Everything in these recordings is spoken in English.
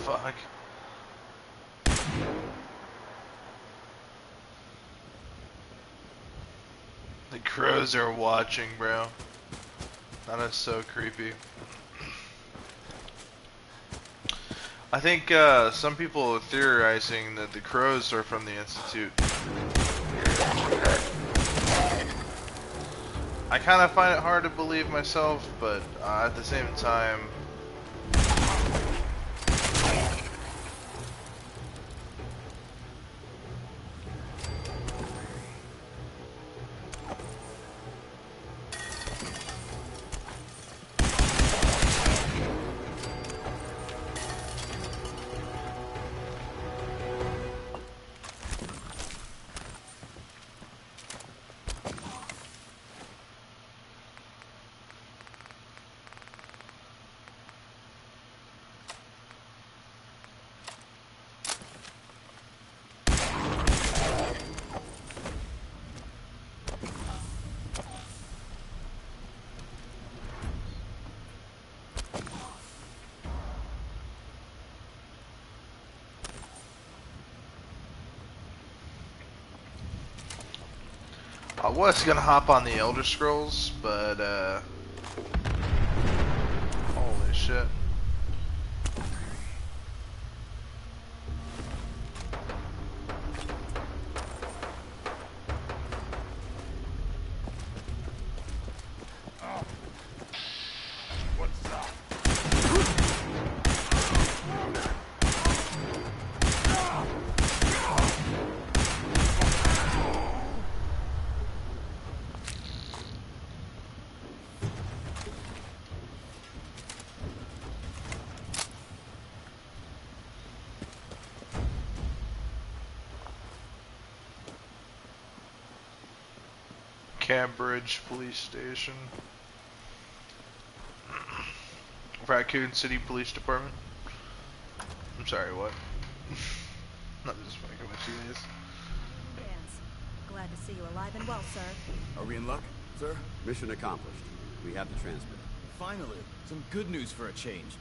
fuck? The crows are watching, bro. That is so creepy. I think some people are theorizing that the crows are from the Institute. I kind of find it hard to believe myself, but at the same time... I was gonna hop on the Elder Scrolls, but holy shit. Cambridge Police Station. Raccoon City Police Department. I'm sorry, what? Not just fucking with you guys. Vance, glad to see you alive and well, sir. Are we in luck, sir? Mission accomplished. We have the transmitter. Finally, some good news for a change.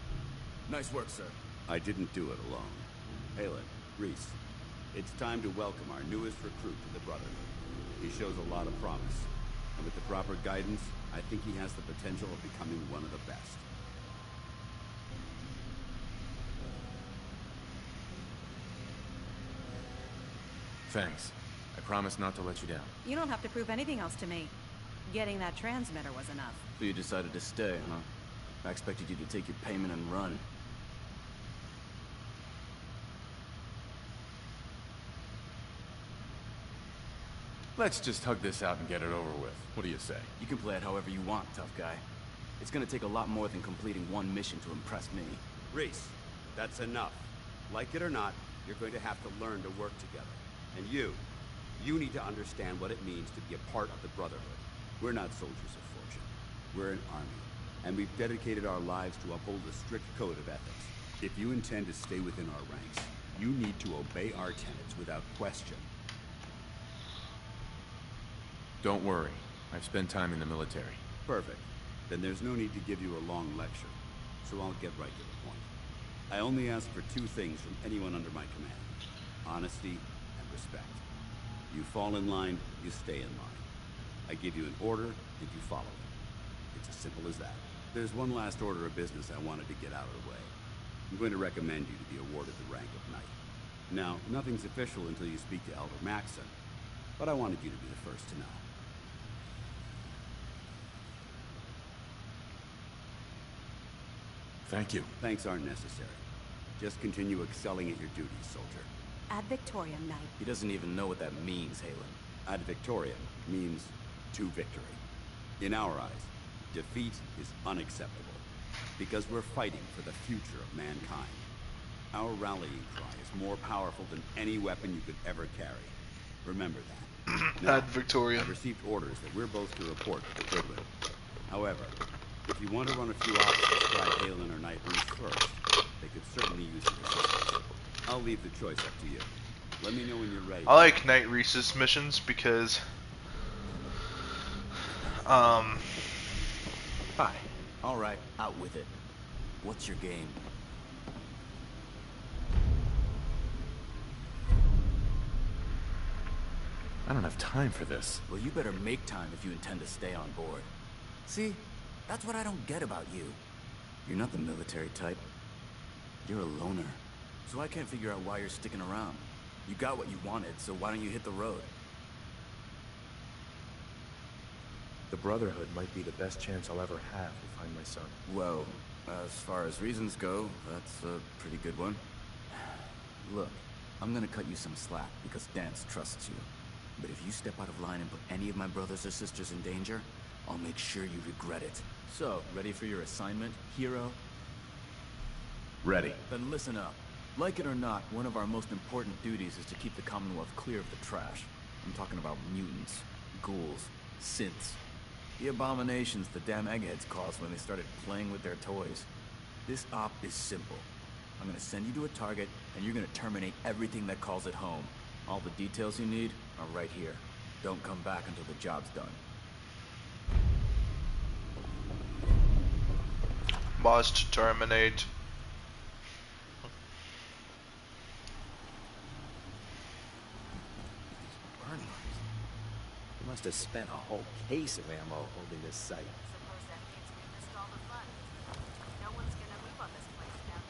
Nice work, sir. I didn't do it alone. Halen, Reese, it's time to welcome our newest recruit to the Brotherhood. He shows a lot of promise. And with the proper guidance, I think he has the potential of becoming one of the best. Thanks. I promise not to let you down. You don't have to prove anything else to me. Getting that transmitter was enough. So you decided to stay, huh? I expected you to take your payment and run. Let's just hug this out and get it over with. What do you say? You can play it however you want, tough guy. It's gonna take a lot more than completing one mission to impress me. Reese, that's enough. Like it or not, you're going to have to learn to work together. And you need to understand what it means to be a part of the Brotherhood. We're not soldiers of fortune. We're an army. And we've dedicated our lives to uphold a strict code of ethics. If you intend to stay within our ranks, you need to obey our tenets without question. Don't worry. I've spent time in the military. Perfect. Then there's no need to give you a long lecture. So I'll get right to the point. I only ask for two things from anyone under my command. Honesty and respect. You fall in line, you stay in line. I give you an order, and you follow it. It's as simple as that. There's one last order of business I wanted to get out of the way. I'm going to recommend you to be awarded the rank of Knight. Now, nothing's official until you speak to Elder Maxson, but I wanted you to be the first to know. Thank you. Thanks aren't necessary. Just continue excelling at your duties, soldier. Ad Victoriam, Knight. He doesn't even know what that means, Halen. Ad Victoriam means to victory. In our eyes, defeat is unacceptable, because we're fighting for the future of mankind. Our rallying cry is more powerful than any weapon you could ever carry. Remember that. Now, Ad Victoriam. I've received orders that we're both to report to the Goodwin. However, if you want to run a few ops to strike Halen or Knight Reese first, they could certainly use your assistance. I'll leave the choice up to you. Let me know when you're ready. I like Knight Reese's missions because Hi. Alright, out with it. What's your game? I don't have time for this. Well, you better make time if you intend to stay on board. See, that's what I don't get about you. You're not the military type. You're a loner. So I can't figure out why you're sticking around. You got what you wanted, so why don't you hit the road? The Brotherhood might be the best chance I'll ever have to find my son. Well, as far as reasons go, that's a pretty good one. Look, I'm gonna cut you some slack because Dance trusts you. But if you step out of line and put any of my brothers or sisters in danger, I'll make sure you regret it. So, ready for your assignment, hero? Ready. Then listen up. Like it or not, one of our most important duties is to keep the Commonwealth clear of the trash. I'm talking about mutants, ghouls, synths. The abominations the damn eggheads caused when they started playing with their toys. This op is simple. I'm gonna send you to a target, and you're gonna terminate everything that calls it home. All the details you need are right here. Don't come back until the job's done. Must terminate. Burn marks. He must have spent a whole case of ammo holding this site. Suppose that means we missed all the fun. No one's gonna move on this place now.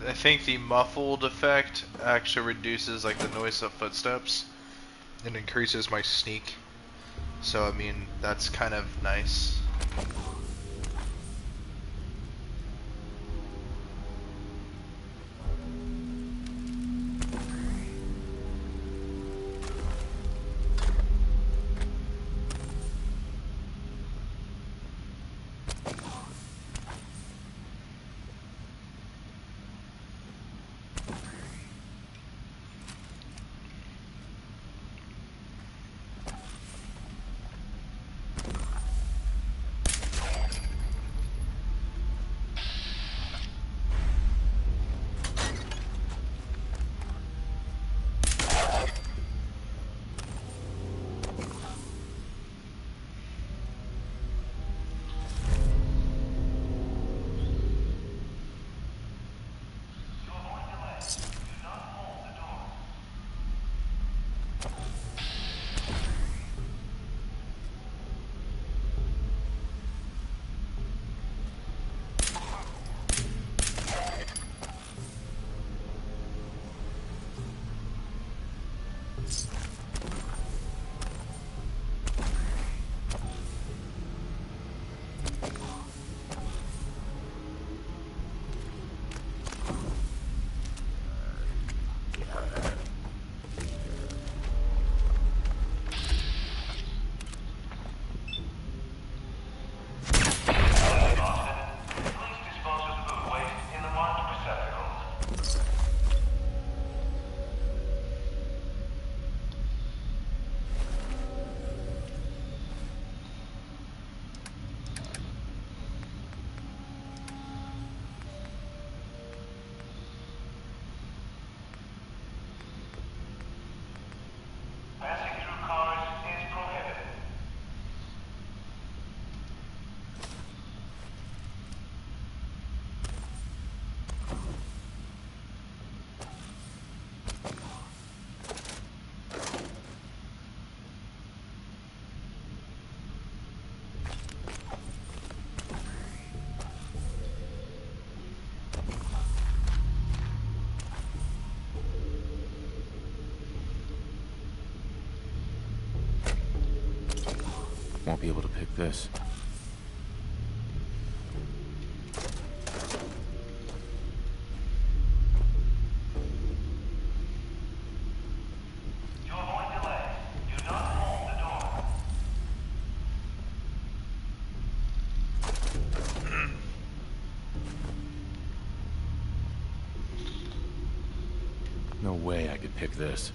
I think the muffled effect actually reduces like the noise of footsteps and increases my sneak. So I mean, that's kind of nice. Won't be able to pick this. pick this.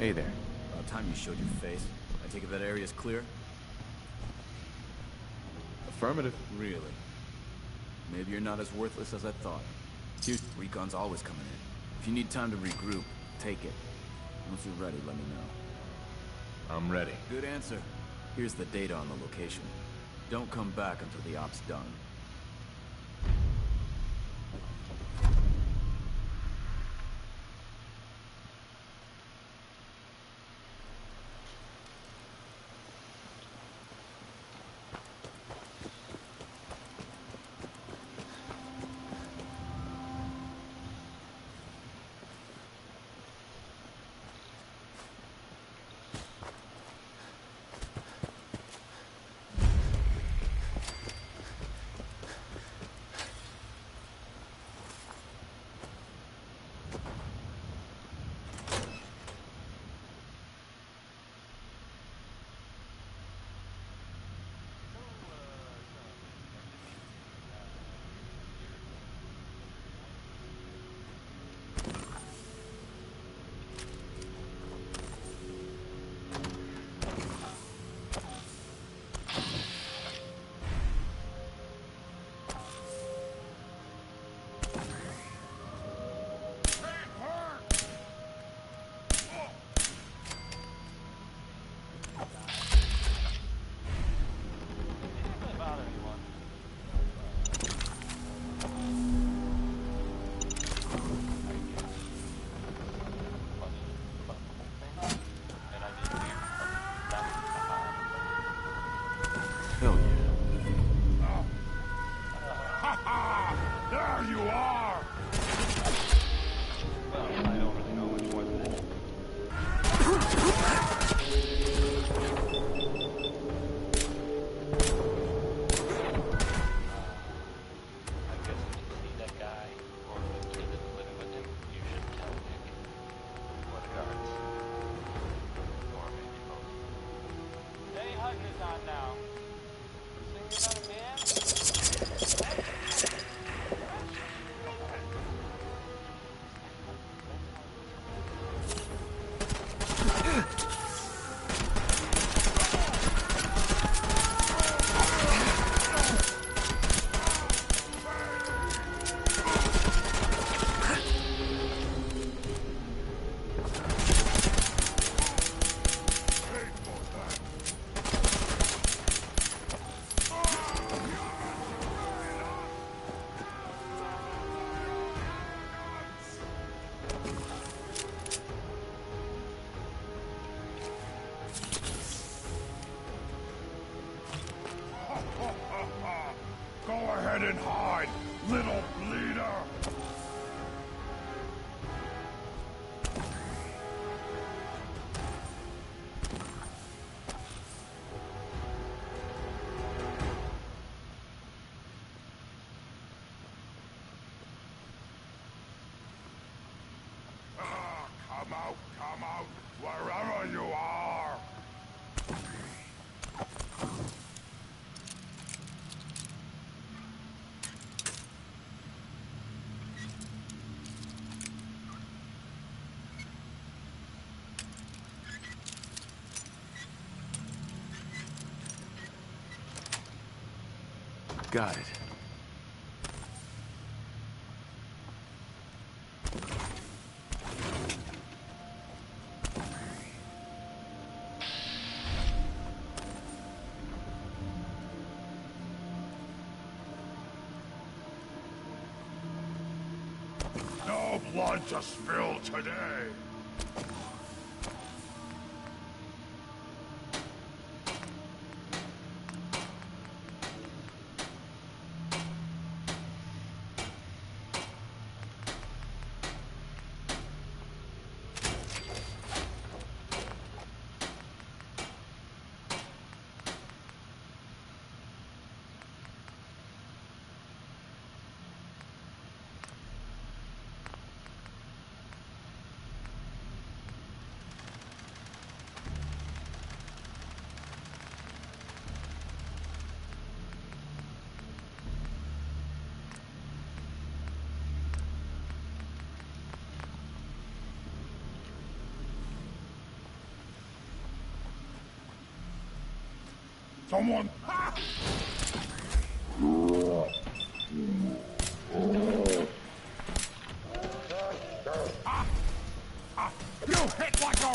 Hey there. About time you showed your face. I take it that area's clear? Affirmative. Really? Maybe you're not as worthless as I thought. Here's recon's always coming in. If you need time to regroup, take it. Once you're ready, let me know. I'm ready. Good answer. Here's the data on the location. Don't come back until the op's done. Hell yeah. There you are! I don't really know much more than that. I guess if you see that guy or the kid that's living with him, you should tell Nick or the guards. Or maybe both. Hey, Hutton is on now. So you're not a man? Go ahead and hide, little bleeder! Come out, wherever you are! Got it. No blood to spill today! Someone. You hit like a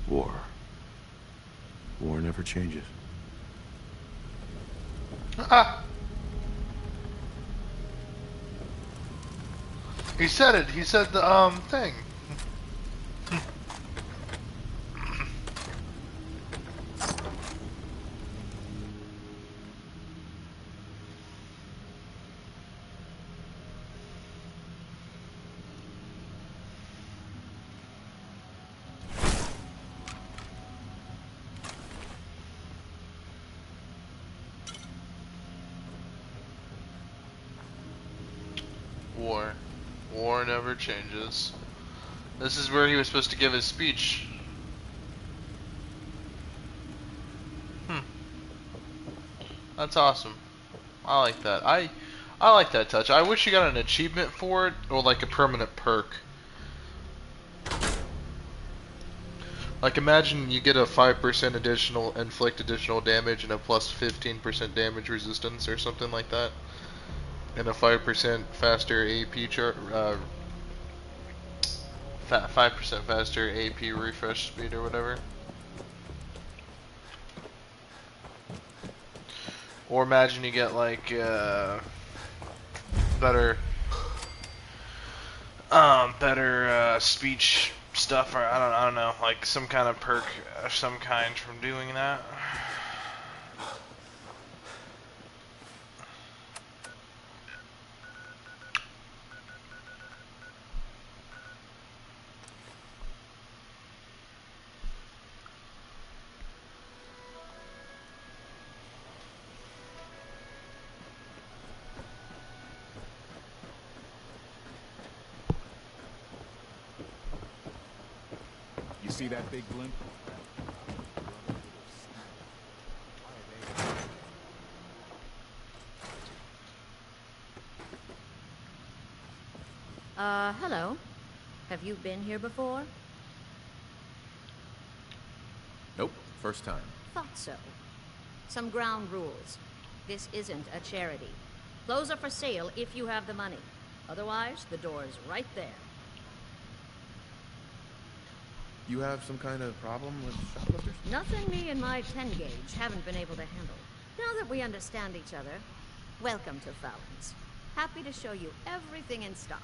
War. War never changes. Ah! He said it. He said the thing. War. War never changes. This is where he was supposed to give his speech. That's awesome. I like that. I like that touch. I wish you got an achievement for it, or like a permanent perk. Like imagine you get a 5% additional inflict additional damage and a plus 15% damage resistance or something like that. And a 5% faster AP 5% faster AP refresh speed or whatever. Or imagine you get like better speech stuff, or I don't know, like some kind of perk of some kind from doing that. You see that big blimp? Hello. Have you been here before? Nope, first time. Thought so. Some ground rules. This isn't a charity. Clothes are for sale if you have the money. Otherwise, the door is right there. You have some kind of problem with shoplifters? Nothing me and my 10 gauge haven't been able to handle. Now that we understand each other, welcome to Fallon's. Happy to show you everything in stock.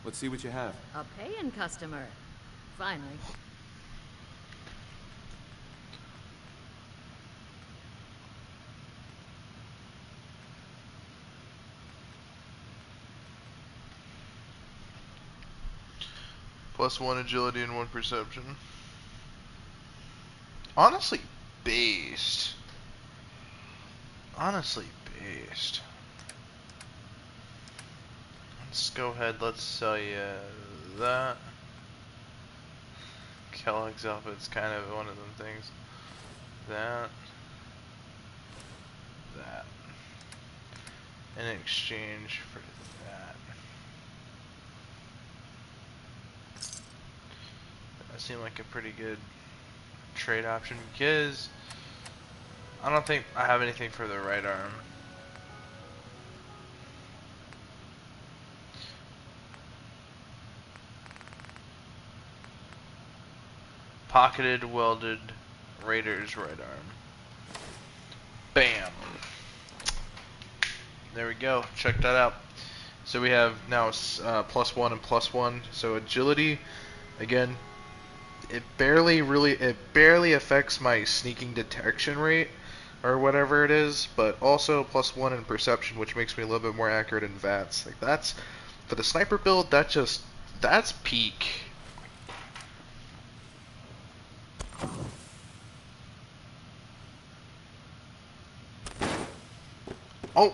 Let's see what you have. A paying customer. Finally. +1 agility and 1 perception. Honestly, based. Honestly, based. Let's go ahead, let's sell you that. Kellogg's outfit's kind of one of them things. That. that in exchange for that. That seemed like a pretty good trade option because I don't think I have anything for the right arm. Pocketed, welded, Raiders right arm. Bam. There we go. Check that out. So we have now +1 and +1. So agility, again, it barely affects my sneaking detection rate or whatever it is, but also +1 in perception, which makes me a little bit more accurate in VATS. Like that's for the sniper build. That's peak. Oh.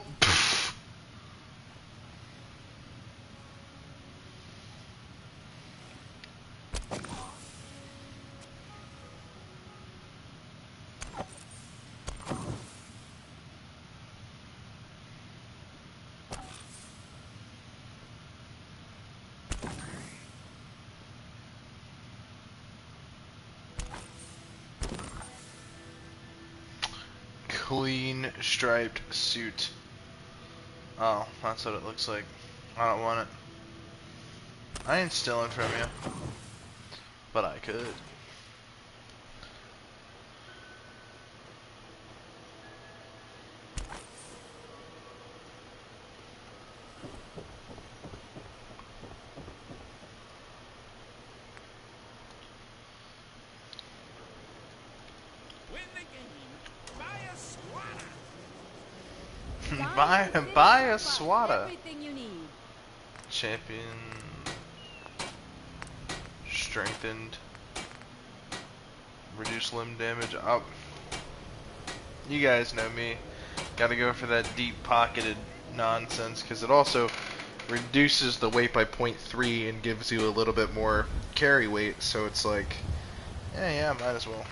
Clean striped suit. Oh, that's what it looks like. I don't want it. I ain't stealing from you, but I could. Win the game. Buy a squatter. buy a SWATA. Everything you need. Champion strengthened. Reduce limb damage. Oh, you guys know me. Gotta go for that deep pocketed nonsense because it also reduces the weight by 0.3 and gives you a little bit more carry weight. So it's like, yeah, might as well.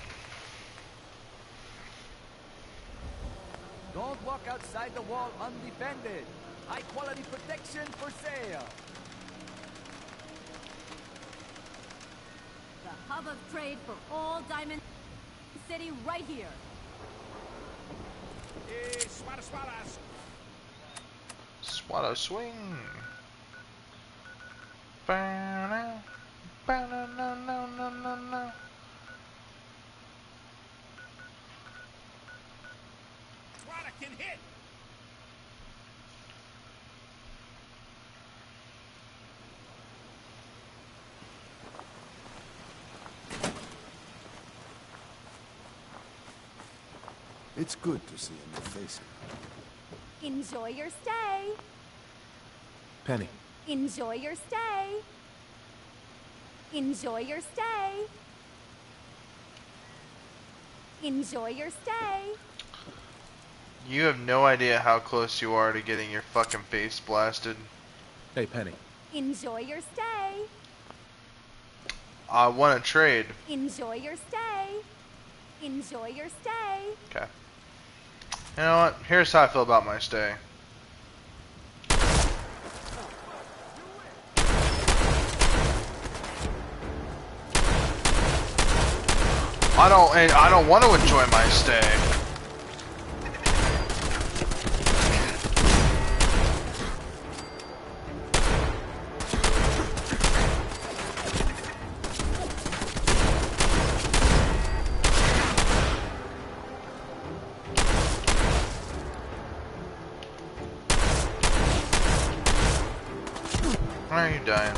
Don't walk outside the wall undefended. High quality protection for sale. The hub of trade for all Diamond City right here. Hey, squatters. SWATA swing. Ba-na, ba-na-na-na-na-na-na. Squatter can hit. It's good to see a new face. Enjoy your stay. Penny, Enjoy your stay. Enjoy your stay. Enjoy your stay. You have no idea how close you are to getting your fucking face blasted. hey Penny. Enjoy your stay. I want to trade. Enjoy your stay. Enjoy your stay. Okay. You know what? Here's how I feel about my stay. I don't want to enjoy my stay. Why are you dying?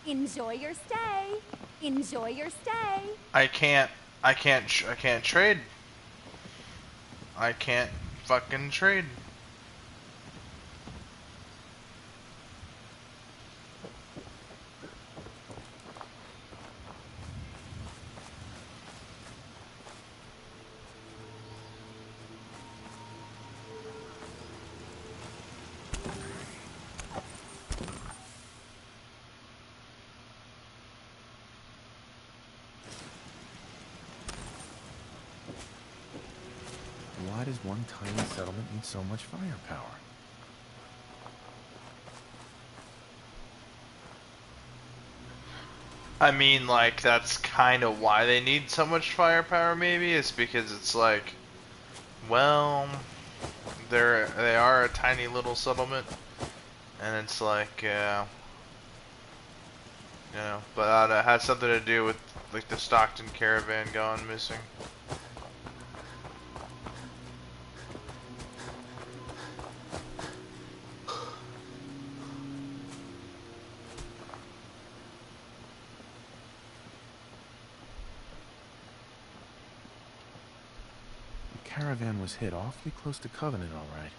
Enjoy your stay. Enjoy your stay. I can't trade. I can't fucking trade. one tiny settlement needs so much firepower? I mean, like, that's kind of why they need so much firepower, maybe, is because it's like, well, they are a tiny little settlement, and it's like, you know, but it has something to do with, like, the Stockton caravan gone missing. The caravan was hit awfully close to Covenant, all right.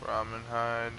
Ramen hide.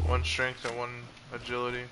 One strength and one agility.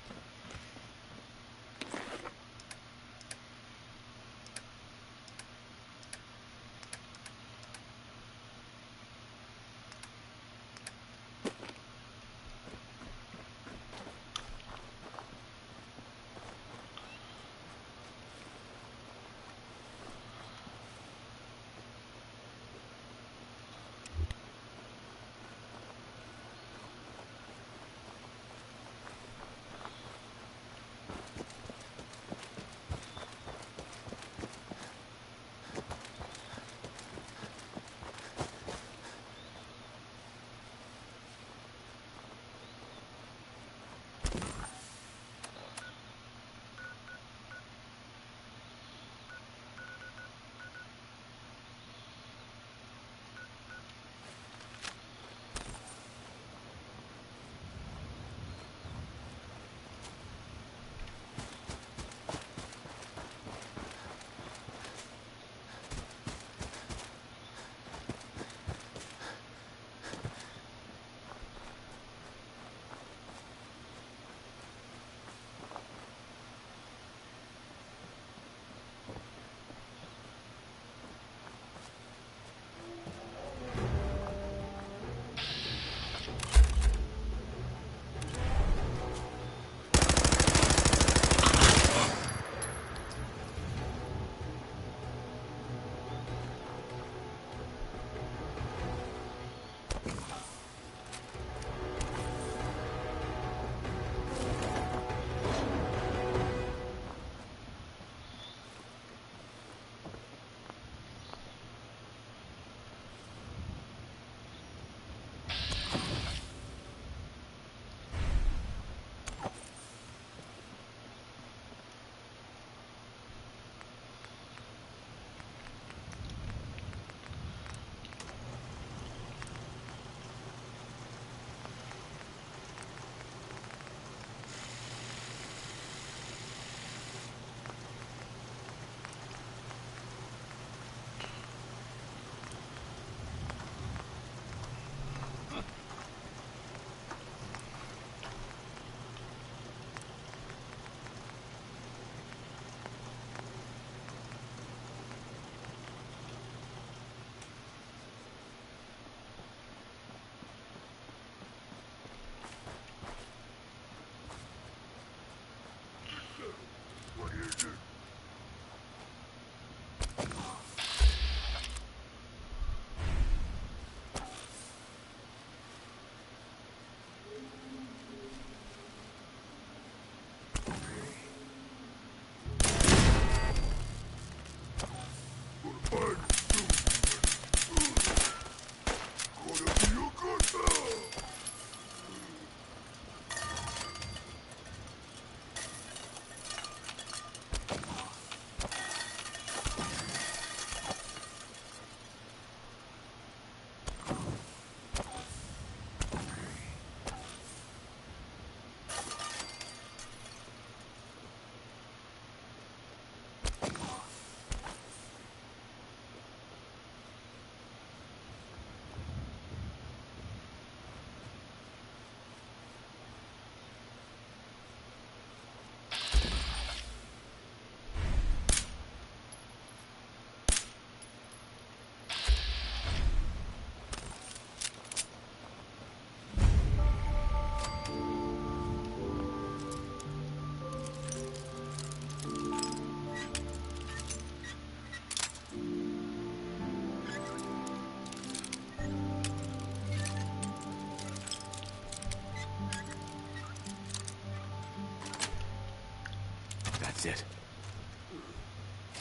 it.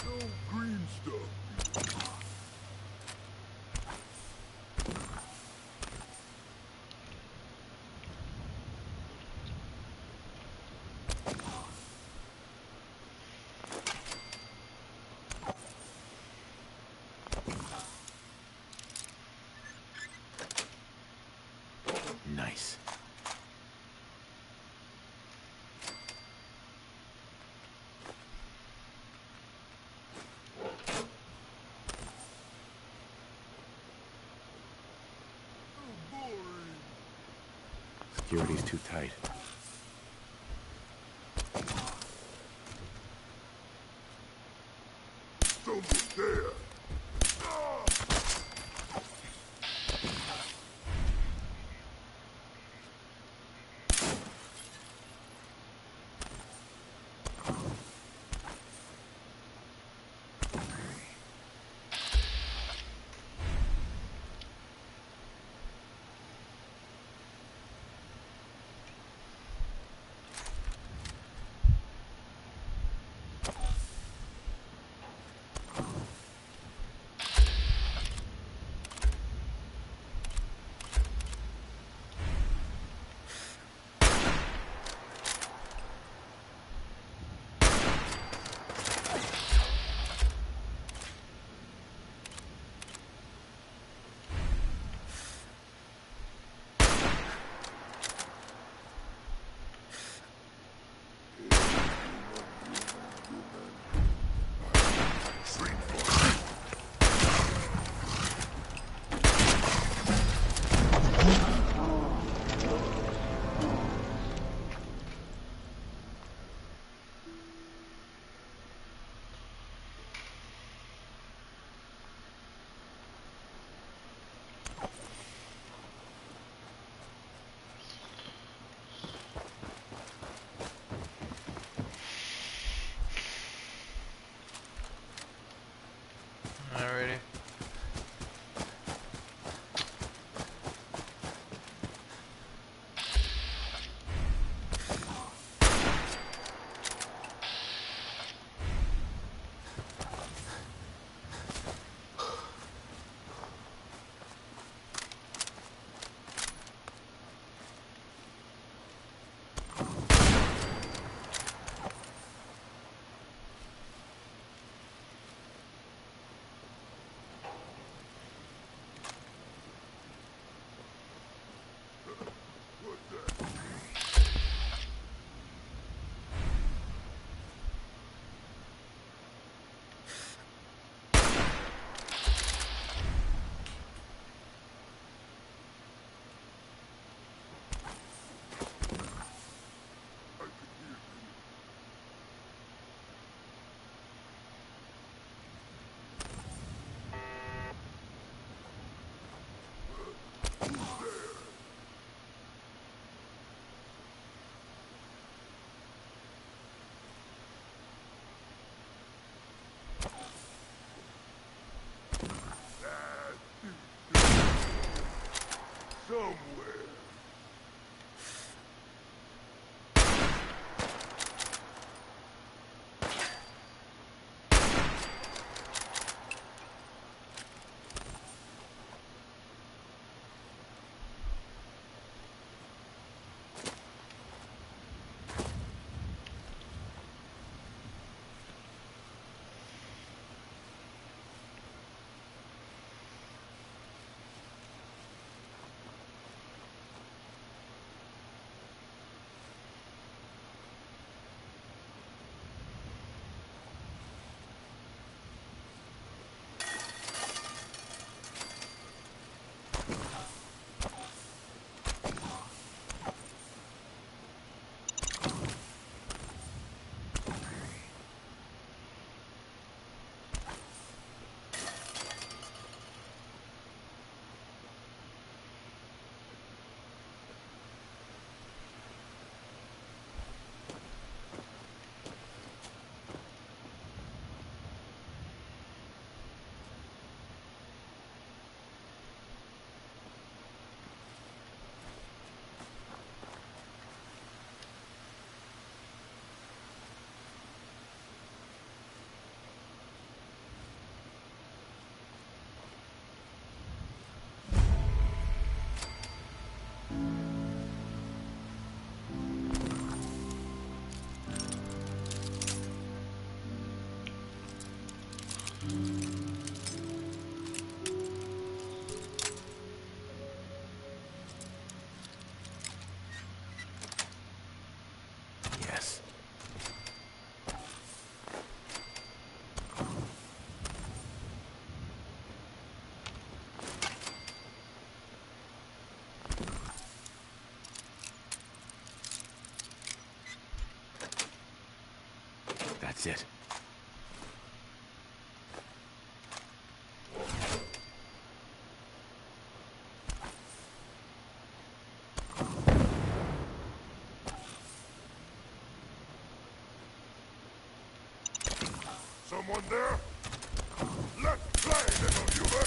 No green stuff. Nice. Security's too tight. Don't get there. Yes. That's it. Someone there? Let's play, little human!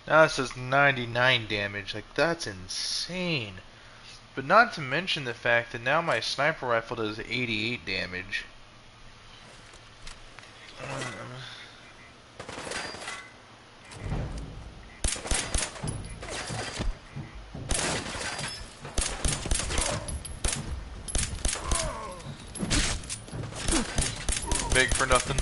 Now it says 99 damage. Like, that's insane. But not to mention the fact that now my sniper rifle does 88 damage. Big for nothing.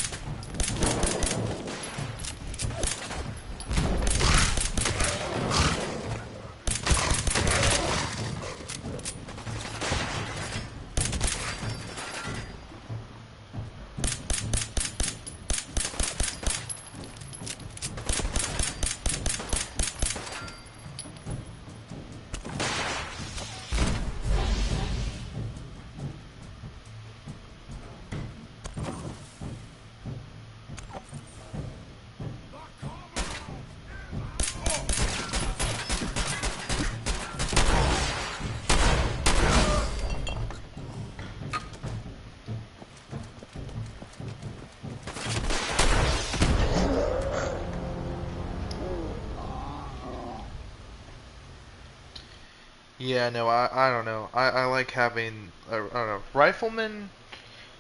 Yeah, no, I don't know. I like having, I don't know, rifleman,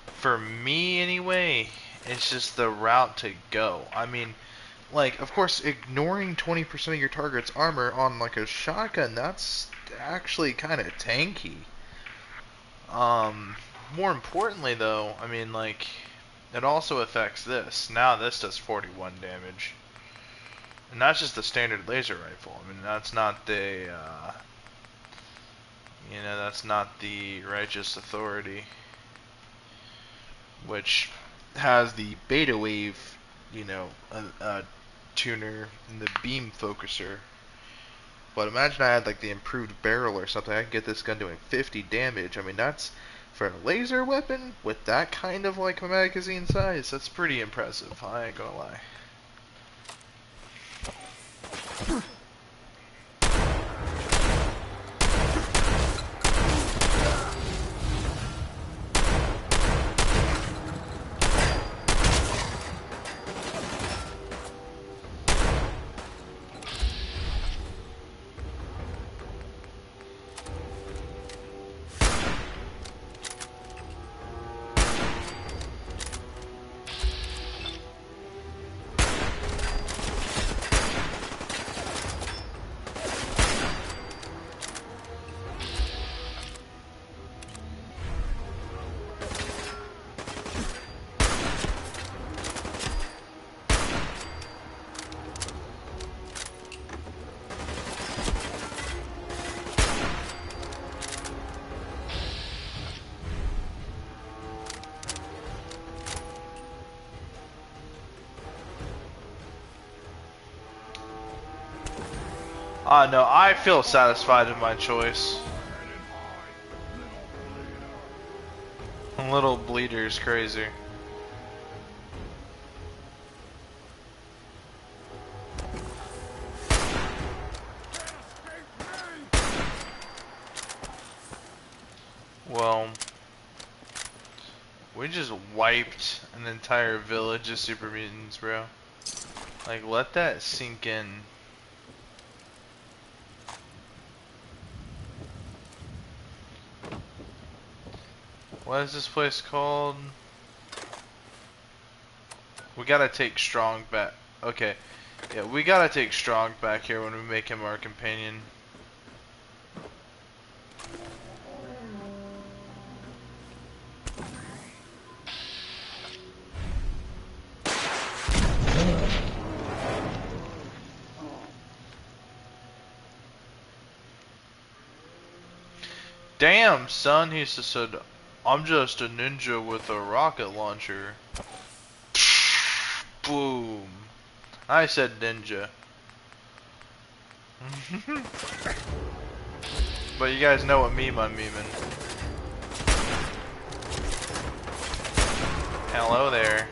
for me anyway, it's just the route to go. I mean, like, of course, ignoring 20% of your target's armor on, like, a shotgun, that's actually kind of tanky. More importantly, though, I mean, like, it also affects this. Now this does 41 damage. And that's just the standard laser rifle. I mean, that's not the, You know, that's not the righteous authority, which has the beta wave, you know, tuner and the beam focuser. But imagine I had like the improved barrel or something. I could get this gun doing 50 damage. I mean, that's for a laser weapon with that kind of like magazine size. That's pretty impressive. I ain't gonna lie. No, I feel satisfied in my choice. Little Bleeder's crazy. Well, we just wiped an entire village of super mutants, bro. Like, let that sink in. What is this place called? We gotta take Strong back. Okay. Yeah, we gotta take Strong back here when we make him our companion. Damn, son, he just said, I'm just a ninja with a rocket launcher. Boom. I said ninja. But you guys know what meme I'm memeing. Hello there.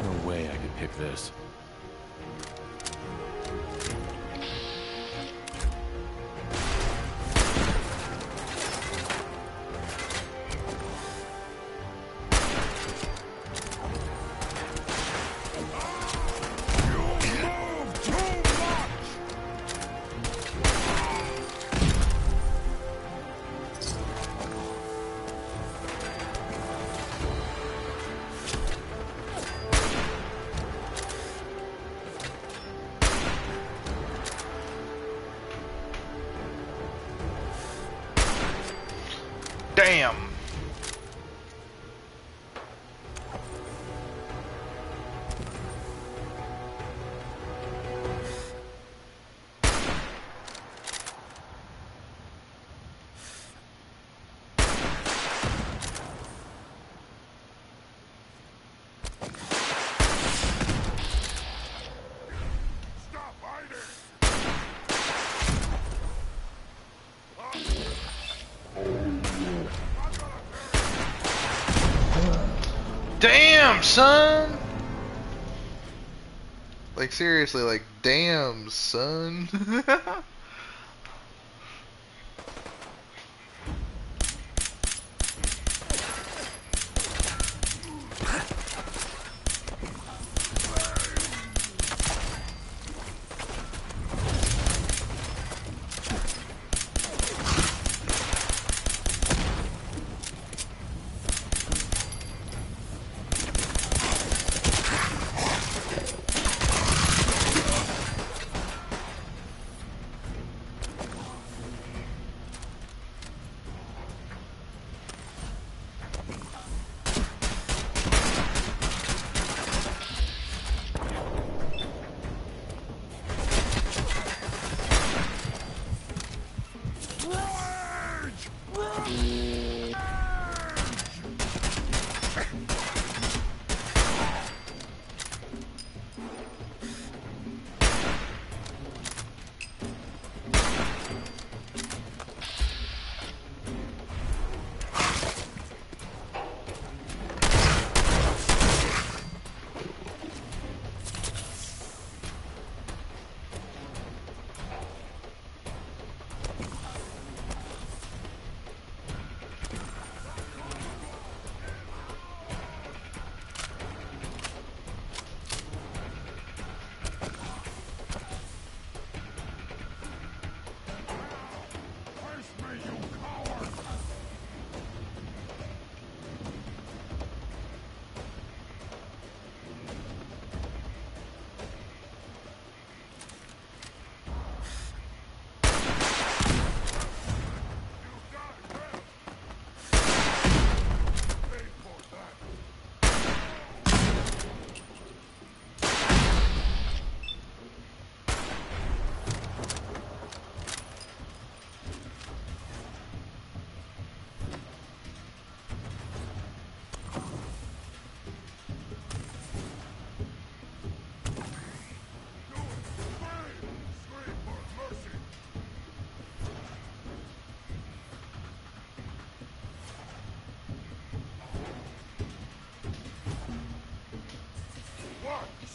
No way I could pick this. Damn. Damn, son! Like, seriously, like, damn, son.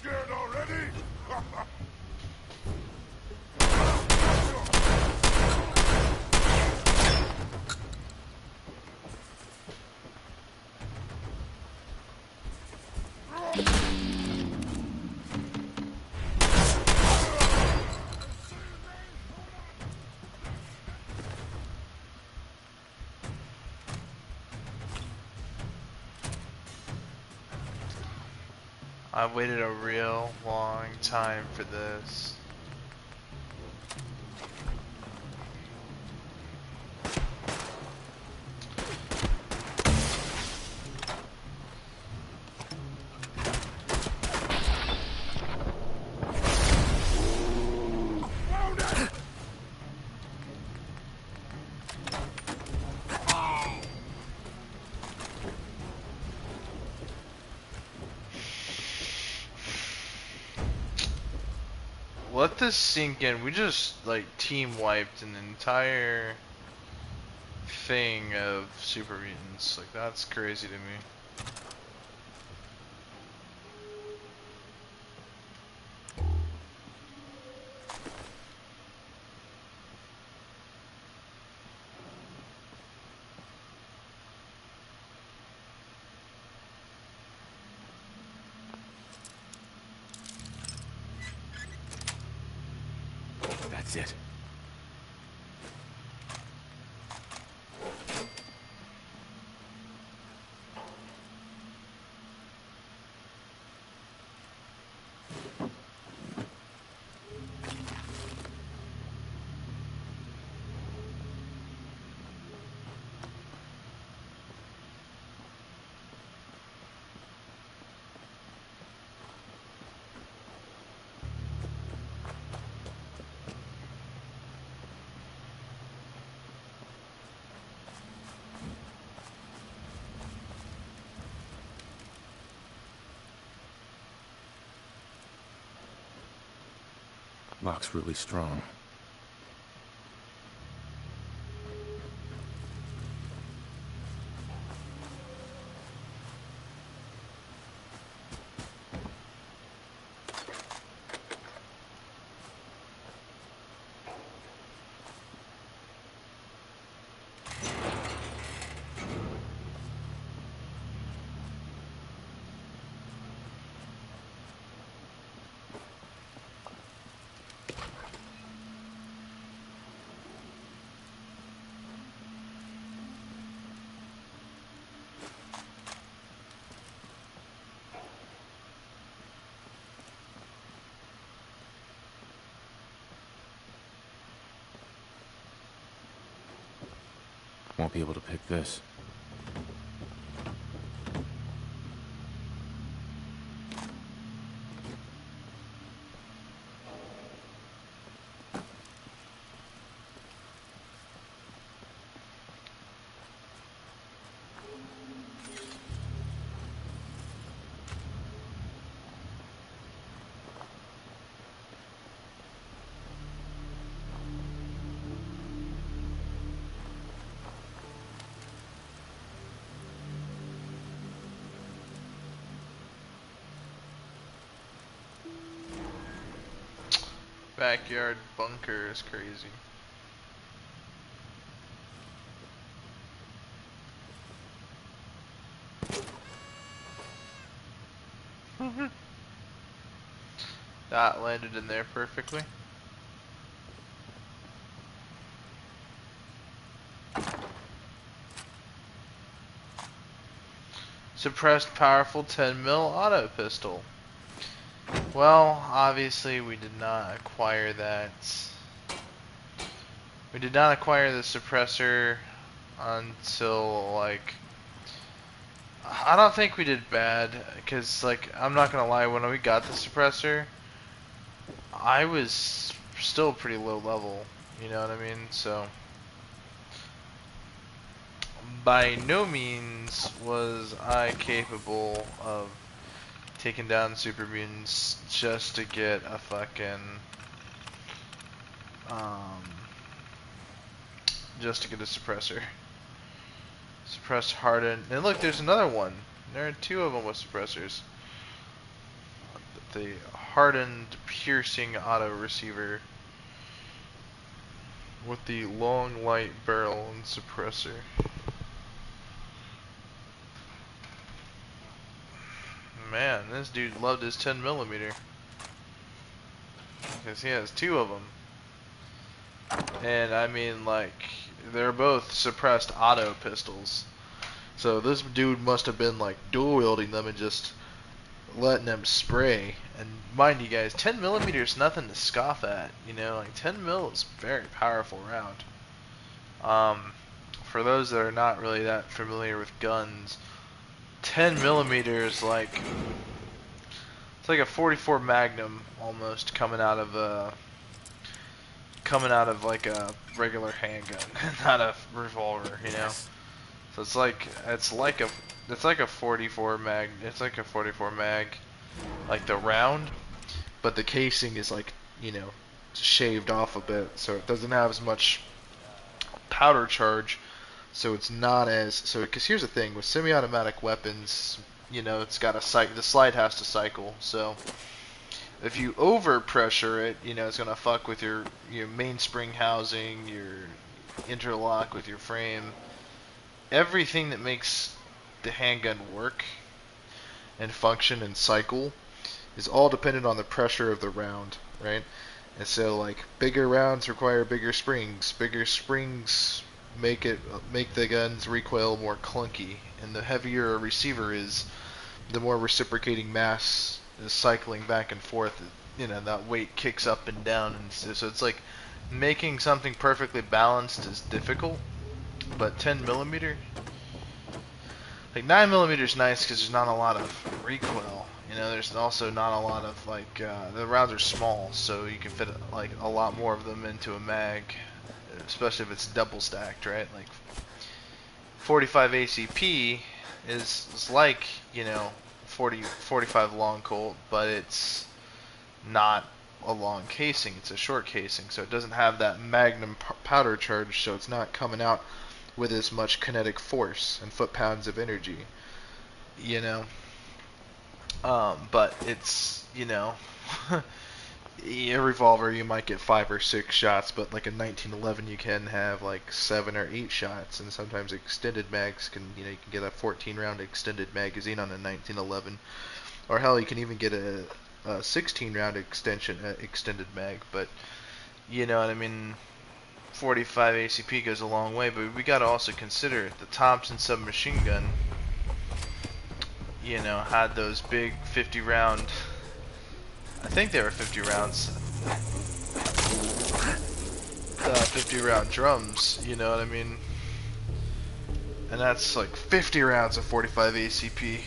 scared already? I've waited a real long time for this. Let this sink in. We just like team wiped an entire thing of super mutants. Like that's crazy to me. That's it. Lock's really strong. Won't be able to pick this. Backyard bunker is crazy. That landed in there perfectly. Suppressed powerful 10 mil auto pistol. Well, obviously we did not acquire that. We did not acquire the suppressor until like I don't think we did bad because like I'm not gonna lie, when we got the suppressor I was still pretty low level, you know what I mean? So by no means was I capable of taking down super mutants just to get a fucking just to get a suppressor. Suppressed hardened. And look, there's another one. There are two of them with suppressors. the hardened piercing auto receiver with the long light barrel and suppressor. Man, this dude loved his 10mm. Because he has two of them. And I mean, like, they're both suppressed auto pistols. So this dude must have been like dual wielding them and just letting them spray. And mind you guys, 10mm is nothing to scoff at. You know, like 10 mil is a very powerful round. For those that are not really that familiar with guns, 10mm is like, it's like a 44 Magnum almost coming out of like a regular handgun, not a revolver, you know. So it's like a 44 mag. It's like a 44 mag, like the round, but the casing is like, you know, shaved off a bit, so it doesn't have as much powder charge. So it's not as because here's the thing with semi-automatic weapons, you know, it's got the slide has to cycle. So if you overpressure it, you know, it's gonna fuck with your mainspring housing, your interlock with your frame. Everything that makes the handgun work and function and cycle is all dependent on the pressure of the round, right? And so, like, bigger rounds require bigger springs. Bigger springs make the guns recoil more clunky, and the heavier a receiver is, the more reciprocating mass is cycling back and forth. You know, that weight kicks up and down, and so it's like making something perfectly balanced is difficult. But 10mm, like 9mm is nice because there's not a lot of recoil. You know, there's also not a lot of like the rounds are small, so you can fit like a lot more of them into a mag, especially if it's double stacked, right? Like 45 ACP is like, you know, 45 long Colt, but it's not a long casing. It's a short casing, so it doesn't have that magnum powder charge, so it's not coming out with as much kinetic force and foot-pounds of energy, you know. But it's, you know, a revolver you might get 5 or 6 shots, but like a 1911 you can have like 7 or 8 shots, and sometimes extended mags can, you know, you can get a 14-round extended magazine on a 1911, or hell, you can even get a 16-round extended mag. But you know what I mean. 45 ACP goes a long way, but we got to also consider the Thompson submachine gun. You know, had those big 50-round. I think they were 50 rounds. 50-round drums. You know what I mean? And that's like 50 rounds of 45 ACP.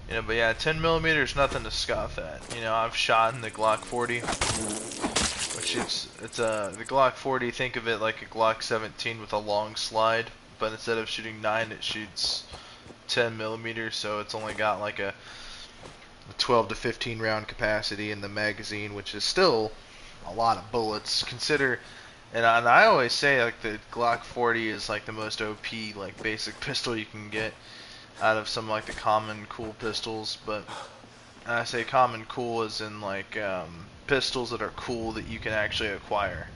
You know, but yeah, 10mm is nothing to scoff at. You know, I've shot in the Glock 40, which the Glock 40. Think of it like a Glock 17 with a long slide, but instead of shooting 9, it shoots 10mm. So it's only got like a 12 to 15 round capacity in the magazine, which is still a lot of bullets. Consider, and I always say like the Glock 40 is like the most OP like basic pistol you can get out of some like the common cool pistols. But I say common cool as in like pistols that are cool that you can actually acquire.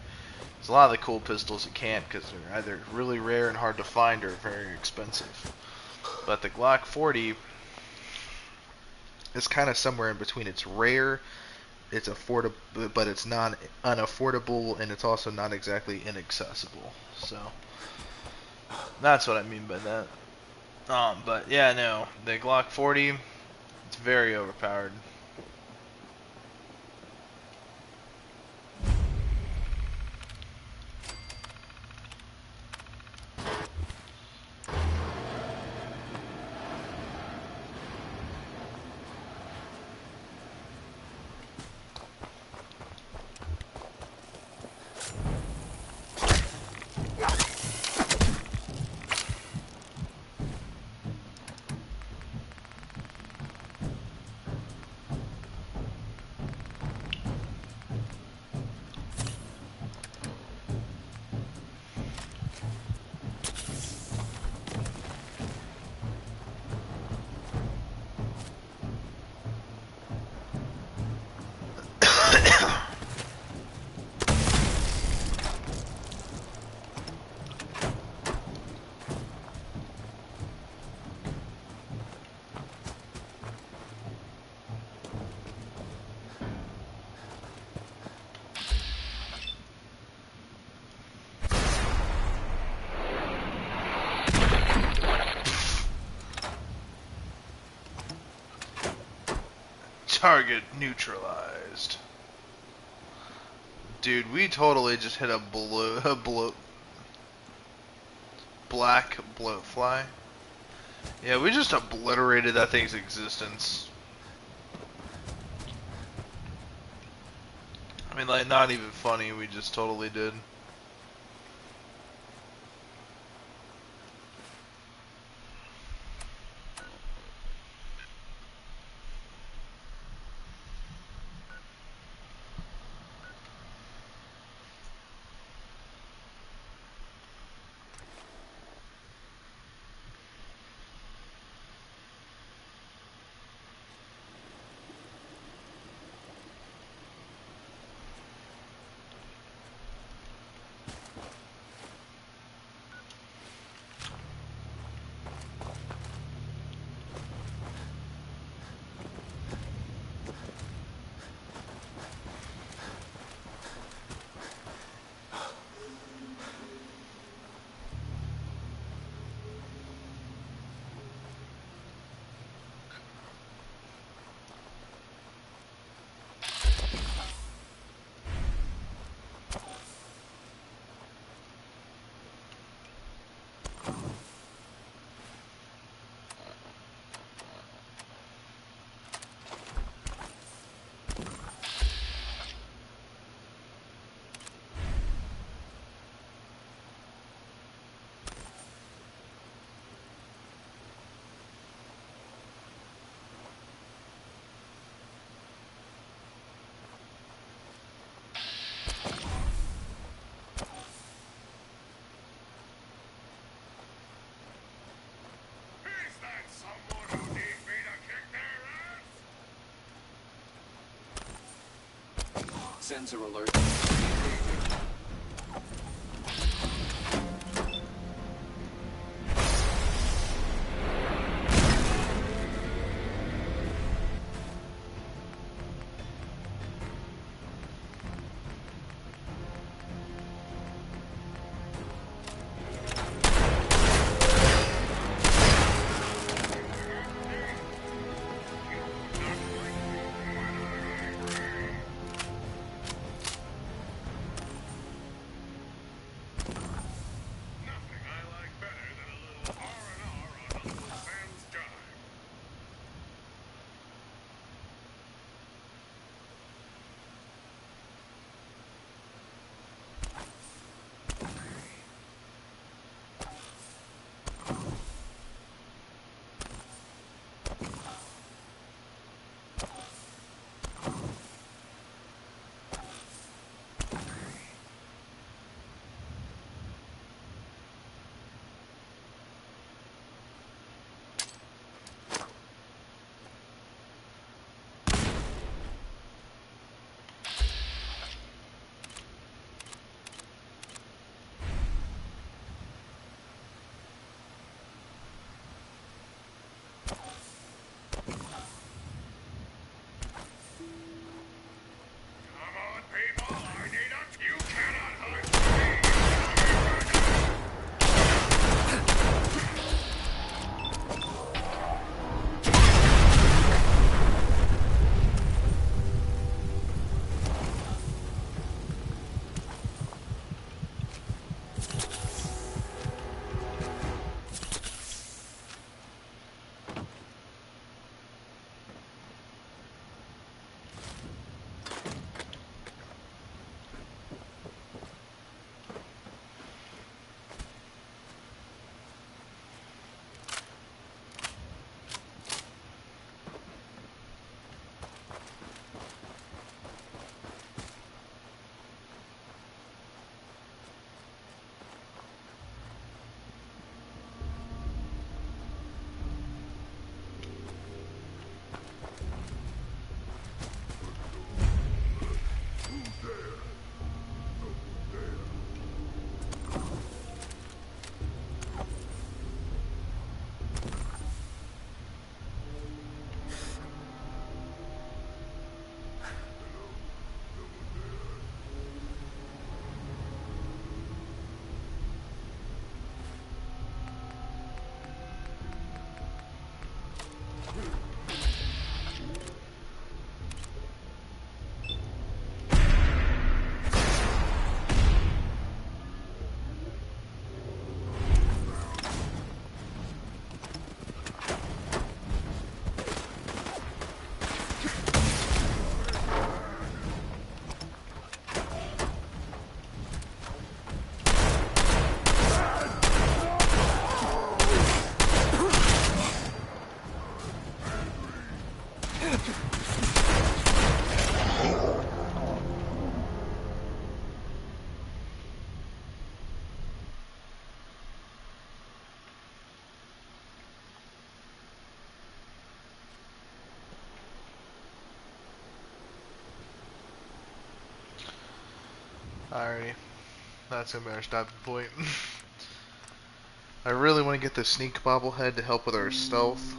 There's a lot of the cool pistols you can't because they're either really rare and hard to find or very expensive. But the Glock 40 is kind of somewhere in between. It's rare, it's affordable, but it's not unaffordable, and it's also not exactly inaccessible. So that's what I mean by that. But yeah, no, the Glock 40, it's very overpowered. Target neutralized. Dude, we totally just hit a black bloatfly. Yeah, we just obliterated that thing's existence. I mean, like, not even funny, we just totally did. Is that someone who need me to kick their ass? Sensor alert. Alrighty. That's gonna be our stopping point. I really want to get the sneak bobblehead to help with our stealth.